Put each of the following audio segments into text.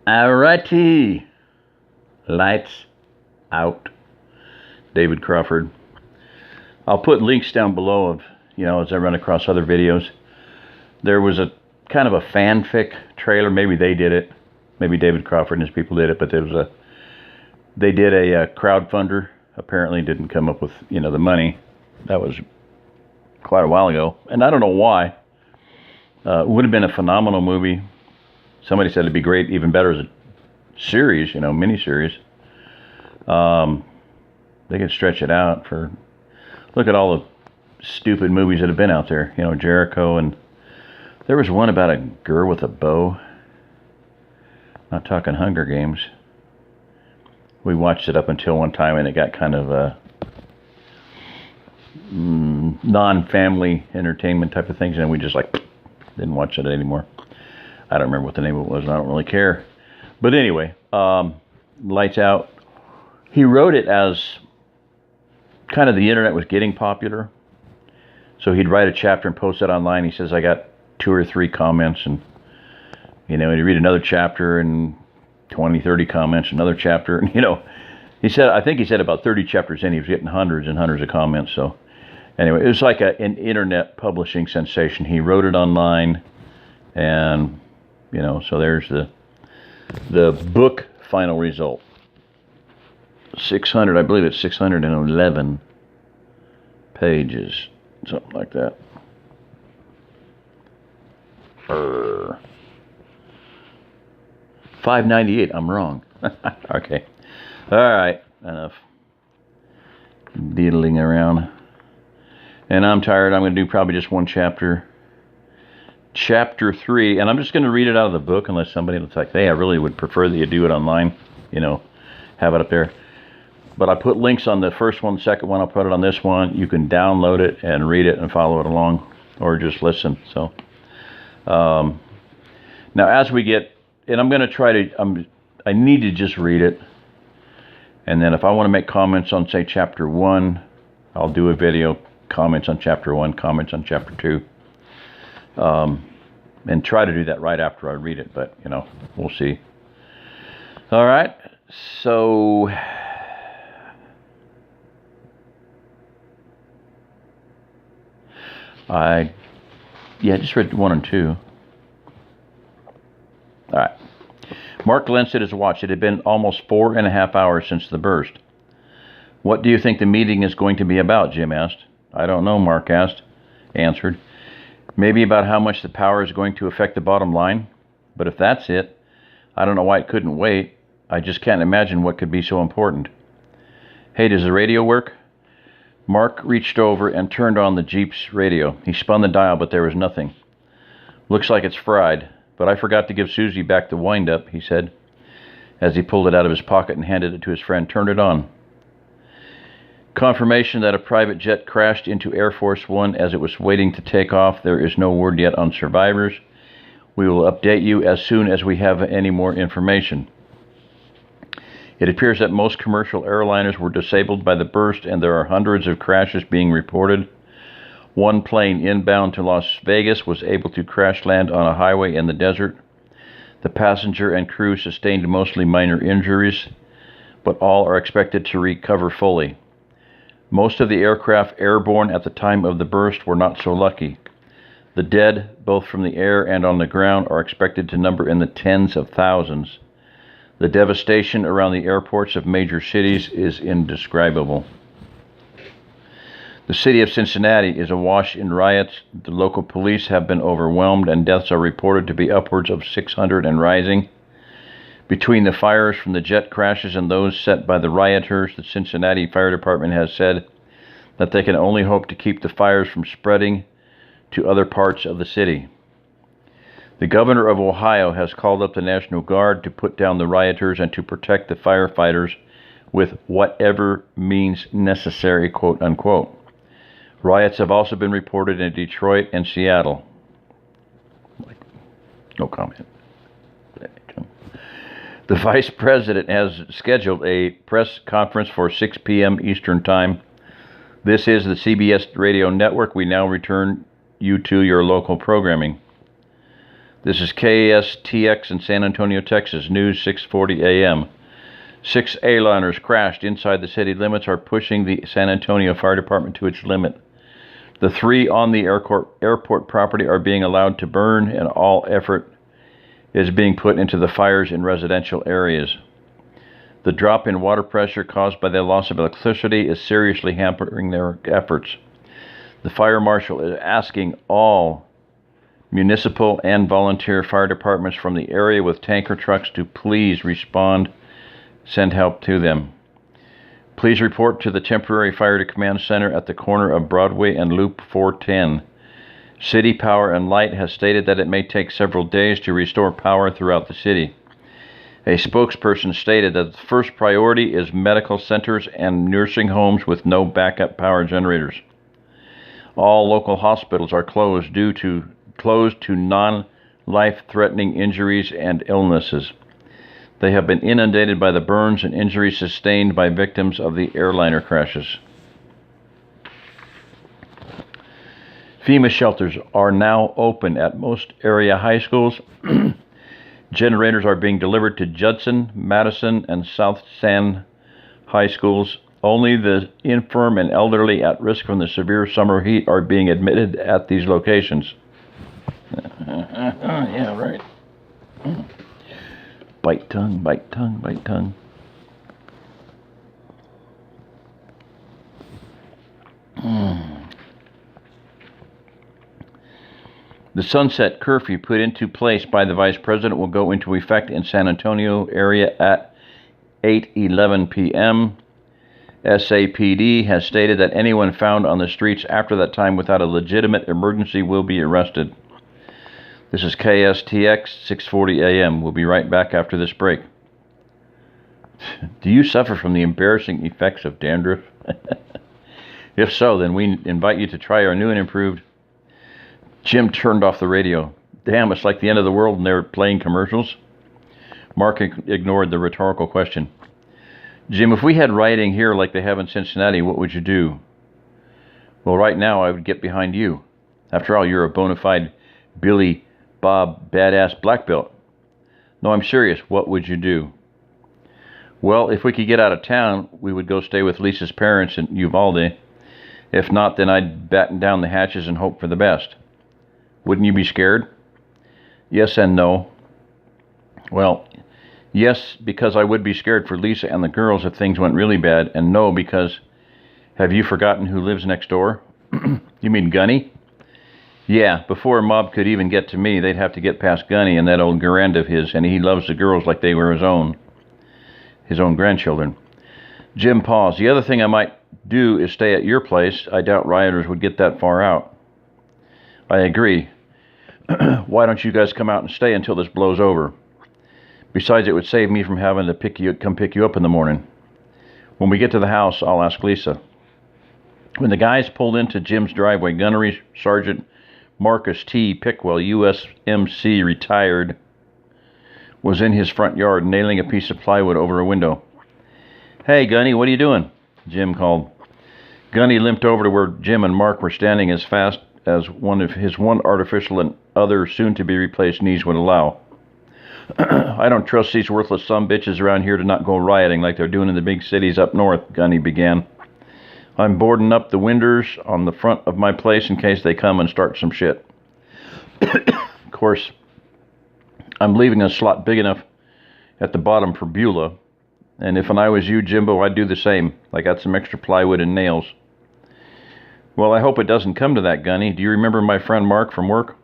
Alrighty. Lights out. David Crawford. I'll put links down below of, as I run across other videos. There was a kind of a fanfic trailer. Maybe they did it. Maybe David Crawford and his people did it, but they did a crowdfunder. Apparently didn't come up with, the money. That was quite a while ago. And I don't know why. It would have been a phenomenal movie. Somebody said it'd be great, even better as a series, mini-series. They could stretch it out for... Look at all the stupid movies that have been out there. Jericho, and there was one about a girl with a bow. Not talking Hunger Games. We watched it up until one time, and it got kind of non-family entertainment type of things, and we just didn't watch it anymore. I don't remember what the name of it was, and I don't really care. But anyway, Lights Out. He wrote it as kind of the internet was getting popular. So he'd write a chapter and post it online. He says, I got 2 or 3 comments, and he'd read another chapter and 20, 30 comments, another chapter, and I think he said about 30 chapters in, he was getting hundreds and hundreds of comments. So anyway, it was like an internet publishing sensation. He wrote it online, and so there's the book final result. 600, I believe it's 611 pages, something like that. 598, I'm wrong. Okay. All right, enough diddling around. And I'm tired. I'm going to do probably just one chapter. Chapter 3, and I'm just going to read it out of the book unless somebody will like, hey, I really would prefer that you do it online, have it up there. But I put links on the first one, the second one, I'll put it on this one. You can download it and read it and follow it along, or just listen. So now as we get, and I'm going to try to, I need to just read it. And then if I want to make comments on, say, chapter 1, I'll do a video, comments on chapter 1, comments on chapter 2. And try to do that right after I read it, but, we'll see. All right, so... I just read 1 and 2. All right. Mark glanced at his watch. It had been almost 4.5 hours since the burst. What do you think the meeting is going to be about? Jim asked. I don't know, Mark answered. Maybe about how much the power is going to affect the bottom line. But if that's it, I don't know why it couldn't wait. I just can't imagine what could be so important. Hey, does the radio work? Mark reached over and turned on the Jeep's radio. He spun the dial, but there was nothing. Looks like it's fried, but I forgot to give Susie back the wind-up, he said, as he pulled it out of his pocket and handed it to his friend. Turn it on. Confirmation that a private jet crashed into Air Force One as it was waiting to take off. There is no word yet on survivors. We will update you as soon as we have any more information. It appears that most commercial airliners were disabled by the burst, and there are hundreds of crashes being reported. One plane inbound to Las Vegas was able to crash land on a highway in the desert. The passenger and crew sustained mostly minor injuries, but all are expected to recover fully. Most of the aircraft airborne at the time of the burst were not so lucky. The dead, both from the air and on the ground, are expected to number in the tens of thousands. The devastation around the airports of major cities is indescribable. The city of Cincinnati is awash in riots. The local police have been overwhelmed, and deaths are reported to be upwards of 600 and rising. Between the fires from the jet crashes and those set by the rioters, the Cincinnati Fire Department has said that they can only hope to keep the fires from spreading to other parts of the city. The governor of Ohio has called up the National Guard to put down the rioters and to protect the firefighters with whatever means necessary, quote unquote. Riots have also been reported in Detroit and Seattle. No comment. The vice president has scheduled a press conference for 6 p.m. Eastern Time. This is the CBS radio network. We now return you to your local programming. This is KSTX in San Antonio, Texas, News 6:40 a.m. 6 A-liners crashed inside the city limits are pushing the San Antonio Fire Department to its limit. The 3 on the airport property are being allowed to burn, and all effort is being put into the fires in residential areas. The drop in water pressure caused by the loss of electricity is seriously hampering their efforts. The fire marshal is asking all municipal and volunteer fire departments from the area with tanker trucks to please respond, send help to them. Please report to the temporary fire command center at the corner of Broadway and Loop 410. City Power and Light has stated that it may take several days to restore power throughout the city. A spokesperson stated that the first priority is medical centers and nursing homes with no backup power generators. All local hospitals are closed to non-life-threatening injuries and illnesses. They have been inundated by the burns and injuries sustained by victims of the airliner crashes. FEMA shelters are now open at most area high schools. Generators are being delivered to Judson, Madison, and South San high schools. Only the infirm and elderly at risk from the severe summer heat are being admitted at these locations. Yeah, right. Bite tongue, bite tongue, bite tongue. The sunset curfew put into place by the Vice President will go into effect in San Antonio area at 8:11 p.m. SAPD has stated that anyone found on the streets after that time without a legitimate emergency will be arrested. This is KSTX 6:40 a.m. We'll be right back after this break. Do you suffer from the embarrassing effects of dandruff? If so, then we invite you to try our new and improved. Jim turned off the radio. Damn, it's like the end of the world and they're playing commercials. Mark ignored the rhetorical question. Jim, if we had rioting here like they have in Cincinnati, what would you do? Well, right now I would get behind you. After all, you're a bona fide Billy Bob badass black belt. No, I'm serious. What would you do? Well, if we could get out of town, we would go stay with Lisa's parents in Uvalde. If not, then I'd batten down the hatches and hope for the best. Wouldn't you be scared? Yes and no. Well, yes, because I would be scared for Lisa and the girls if things went really bad, and no, because have you forgotten who lives next door? You mean Gunny? Yeah, before a mob could even get to me, they'd have to get past Gunny and that old Garand of his, and he loves the girls like they were his own grandchildren. Jim paused. The other thing I might do is stay at your place. I doubt rioters would get that far out. I agree. Why don't you guys come out and stay until this blows over? Besides, it would save me from having to come pick you up in the morning. When we get to the house, I'll ask Lisa. When the guys pulled into Jim's driveway, Gunnery Sergeant Marcus T. Pickwell, USMC retired, was in his front yard nailing a piece of plywood over a window. Hey, Gunny, what are you doing? Jim called. Gunny limped over to where Jim and Mark were standing as fast as one of his one artificial and other soon-to-be-replaced knees would allow. I don't trust these worthless sumbitches around here to not go rioting like they're doing in the big cities up north, Gunny began. I'm boarding up the windows on the front of my place in case they come and start some shit. Of course, I'm leaving a slot big enough at the bottom for Beulah, and if I was you, Jimbo, I'd do the same. I got some extra plywood and nails. Well, I hope it doesn't come to that, Gunny. Do you remember my friend Mark from work?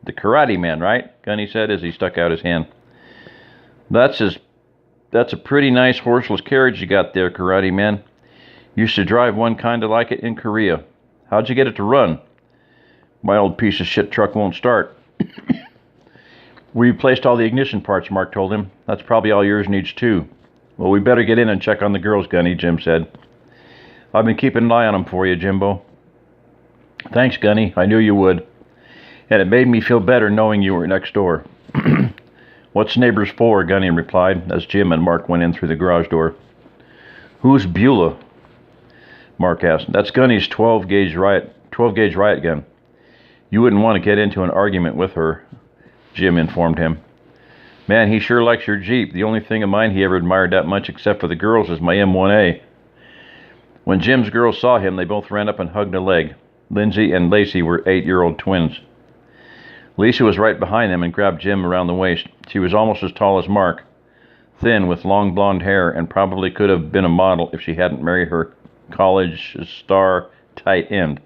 The karate man, right? Gunny said as he stuck out his hand. That's a pretty nice horseless carriage you got there, karate man. Used to drive one kind of like it in Korea. How'd you get it to run? My old piece of shit truck won't start. We replaced all the ignition parts, Mark told him. That's probably all yours needs too. Well, we better get in and check on the girls, Gunny, Jim said. I've been keeping an eye on them for you, Jimbo. Thanks, Gunny. I knew you would. And it made me feel better knowing you were next door. What's neighbors for? Gunny replied as Jim and Mark went in through the garage door. Who's Beulah? Mark asked. That's Gunny's 12-gauge riot gun. You wouldn't want to get into an argument with her. Jim informed him. Man, he sure likes your Jeep. The only thing of mine he ever admired that much except for the girls is my M1A. When Jim's girls saw him, they both ran up and hugged a leg. Lindsay and Lacey were 8-year-old twins. Lisa was right behind them and grabbed Jim around the waist. She was almost as tall as Mark, thin with long blonde hair, and probably could have been a model if she hadn't married her college star tight end.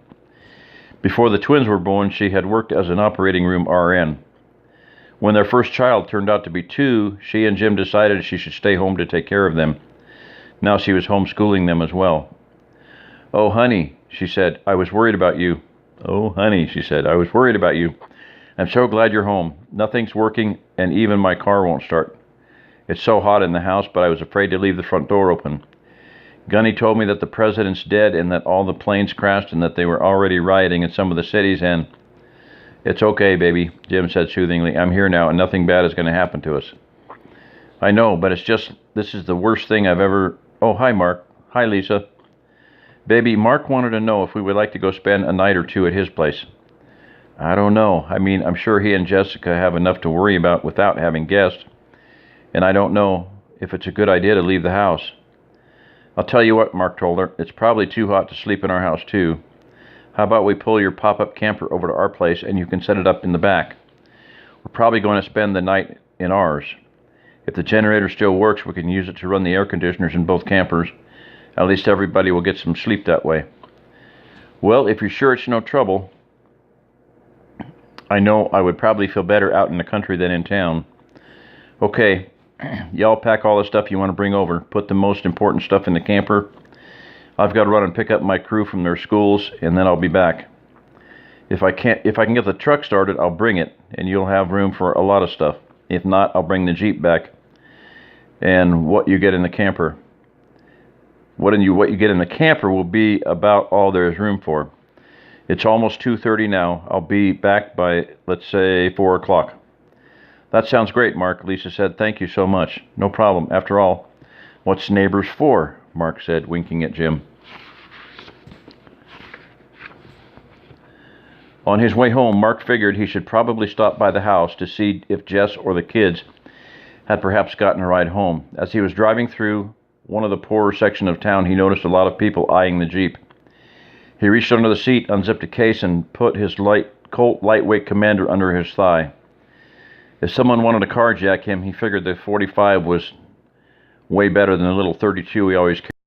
Before the twins were born, she had worked as an operating room RN. When their first child turned out to be 2, she and Jim decided she should stay home to take care of them. Now she was homeschooling them as well. "Oh, honey," she said, "I was worried about you." "Oh, honey," she said, "I was worried about you. I'm so glad you're home. Nothing's working, and even my car won't start. It's so hot in the house, but I was afraid to leave the front door open. Gunny told me that the president's dead and that all the planes crashed and that they were already rioting in some of the cities, and..." "It's okay, baby," Jim said soothingly. "I'm here now, and nothing bad is going to happen to us." "I know, but it's just, this is the worst thing I've ever..." "Oh, hi, Mark." "Hi, Lisa." "Baby, Mark wanted to know if we would like to go spend a night or 2 at his place." "I don't know. I mean, I'm sure he and Jessica have enough to worry about without having guests. And I don't know if it's a good idea to leave the house." "I'll tell you what," Mark told her. "It's probably too hot to sleep in our house, too. How about we pull your pop-up camper over to our place and you can set it up in the back? We're probably going to spend the night in ours. If the generator still works, we can use it to run the air conditioners in both campers. At least everybody will get some sleep that way." "Well, if you're sure it's no trouble. I know I would probably feel better out in the country than in town." "Okay, y'all pack all the stuff you want to bring over. Put the most important stuff in the camper. I've got to run and pick up my crew from their schools, and then I'll be back. If I can get the truck started, I'll bring it, and you'll have room for a lot of stuff. If not, I'll bring the Jeep back. And what you get in the camper. What you get in the camper will be about all there is room for. It's almost 2:30 now. I'll be back by, let's say, 4 o'clock. "That sounds great, Mark," Lisa said. "Thank you so much." "No problem. After all, what's neighbors for?" Mark said, winking at Jim. On his way home, Mark figured he should probably stop by the house to see if Jess or the kids had perhaps gotten a ride home. As he was driving through one of the poorer sections of town, he noticed a lot of people eyeing the Jeep. He reached under the seat, unzipped a case, and put his Colt lightweight Commander under his thigh. If someone wanted to carjack him, he figured the .45 was way better than the little .32 he always carried.